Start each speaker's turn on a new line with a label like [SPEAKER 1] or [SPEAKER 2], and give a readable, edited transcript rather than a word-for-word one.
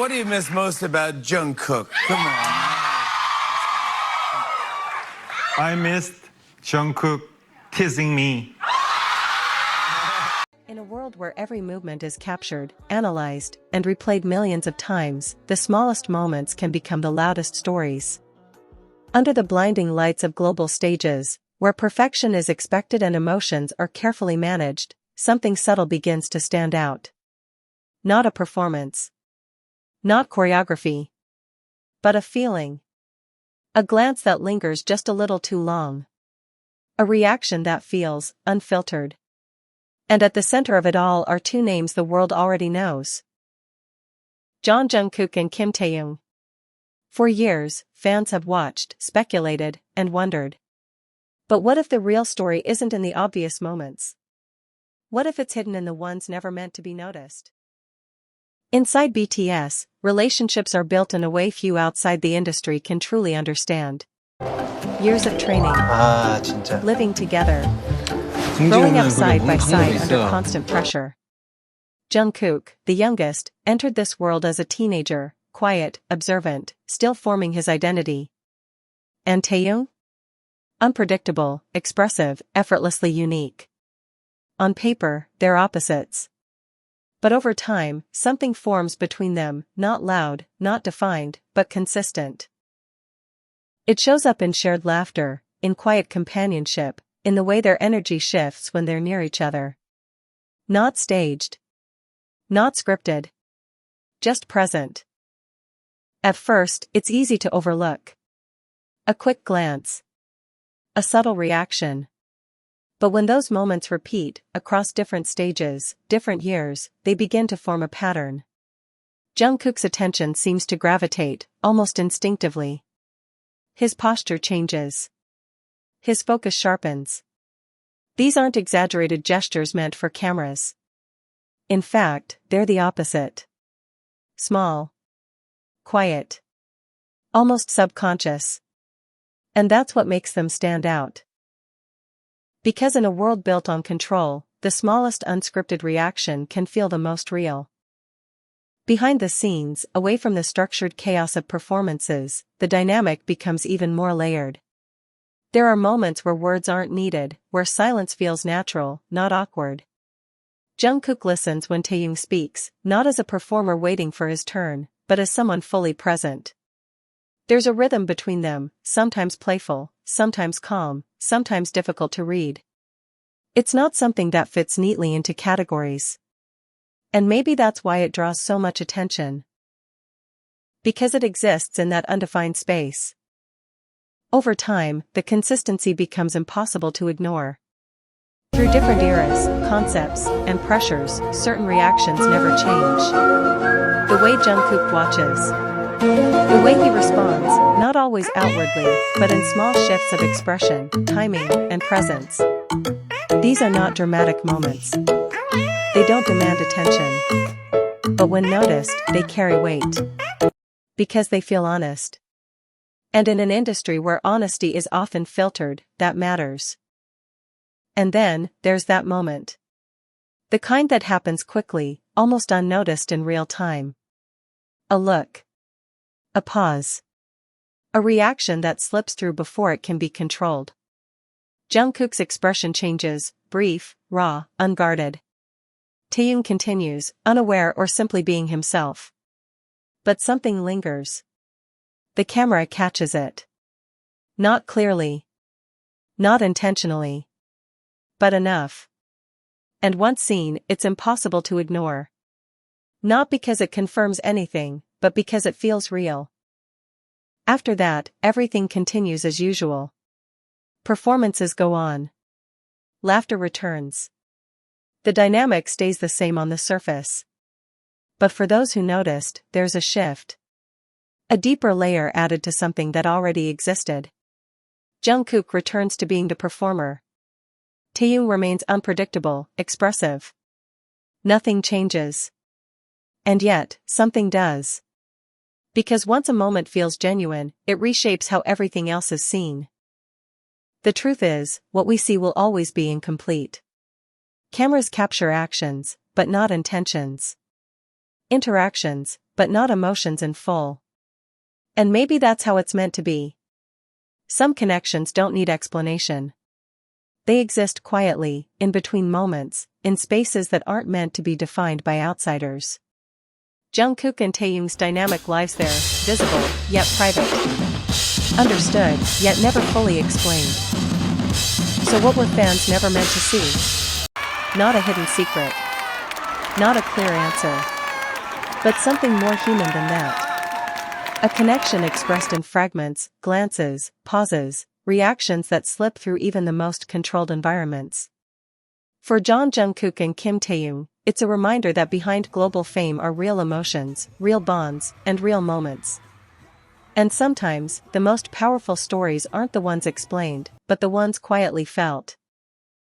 [SPEAKER 1] what do you miss most about Jungkook? Come on.
[SPEAKER 2] I missed Jungkook teasing me.
[SPEAKER 3] In a world where every movement is captured, analyzed, and replayed millions of times, the smallest moments can become the loudest stories. Under the blinding lights of global stages, where perfection is expected and emotions are carefully managed, something subtle begins to stand out. Not a performance. Not choreography. But a feeling. A glance that lingers just a little too long. A reaction that feels unfiltered. And at the center of it all are two names the world already knows. Jungkook and Taehyung. For years, fans have watched, speculated, and wondered. But what if the real story isn't in the obvious moments? What if it's hidden in the ones never meant to be noticed? Inside BTS, relationships are built in a way few outside the industry can truly understand. Years of training,
[SPEAKER 4] 진짜.
[SPEAKER 3] living together, growing up side by side under constant pressure. Jungkook, the youngest, entered this world as a teenager, quiet, observant, still forming his identity. And Taehyung? Unpredictable, expressive, effortlessly unique. On paper, they're opposites. But over time, something forms between them, not loud, not defined, but consistent. It shows up in shared laughter, in quiet companionship, in the way their energy shifts when they're near each other. Not staged. Not scripted. Just present. At first, it's easy to overlook. A quick glance. A subtle reaction. But when those moments repeat, across different stages, different years, they begin to form a pattern. Jungkook's attention seems to gravitate, almost instinctively. His posture changes. His focus sharpens. These aren't exaggerated gestures meant for cameras. In fact, they're the opposite. Small. Quiet. Almost subconscious. And that's what makes them stand out. Because in a world built on control, the smallest unscripted reaction can feel the most real. Behind the scenes, away from the structured chaos of performances, the dynamic becomes even more layered. There are moments where words aren't needed, where silence feels natural, not awkward. Jungkook listens when Taehyung speaks, not as a performer waiting for his turn, but as someone fully present. There's a rhythm between them, sometimes playful, sometimes calm, sometimes difficult to read. It's not something that fits neatly into categories. And maybe that's why it draws so much attention. Because it exists in that undefined space. Over time, the consistency becomes impossible to ignore. Through different eras, concepts, and pressures, certain reactions never change. The way Jungkook watches. The way he responds, not always outwardly, but in small shifts of expression, timing, and presence. These are not dramatic moments. They don't demand attention. But when noticed, they carry weight. Because they feel honest. And in an industry where honesty is often filtered, that matters. And then, there's that moment. The kind that happens quickly, almost unnoticed in real time. A look. A pause. A reaction that slips through before it can be controlled. Jungkook's expression changes, brief, raw, unguarded. Taehyung continues, unaware or simply being himself. But something lingers. The camera catches it. Not clearly. Not intentionally. But enough. And once seen, it's impossible to ignore. Not because it confirms anything, but because it feels real. After that, everything continues as usual. Performances go on. Laughter returns. The dynamic stays the same on the surface. But for those who noticed, there's a shift. A deeper layer added to something that already existed. Jungkook returns to being the performer. Taehyung remains unpredictable, expressive. Nothing changes. And yet, something does. Because once a moment feels genuine, it reshapes how everything else is seen. The truth is, what we see will always be incomplete. Cameras capture actions, but not intentions. Interactions, but not emotions in full. And maybe that's how it's meant to be. Some connections don't need explanation. They exist quietly, in between moments, in spaces that aren't meant to be defined by outsiders. Jungkook and Taehyung's dynamic lives there, visible, yet private. Understood, yet never fully explained. So what were fans never meant to see? Not a hidden secret. Not a clear answer. But something more human than that. A connection expressed in fragments, glances, pauses, reactions that slip through even the most controlled environments. For Jungkook and Kim Taehyung, it's a reminder that behind global fame are real emotions, real bonds, and real moments. And sometimes, the most powerful stories aren't the ones explained, but the ones quietly felt.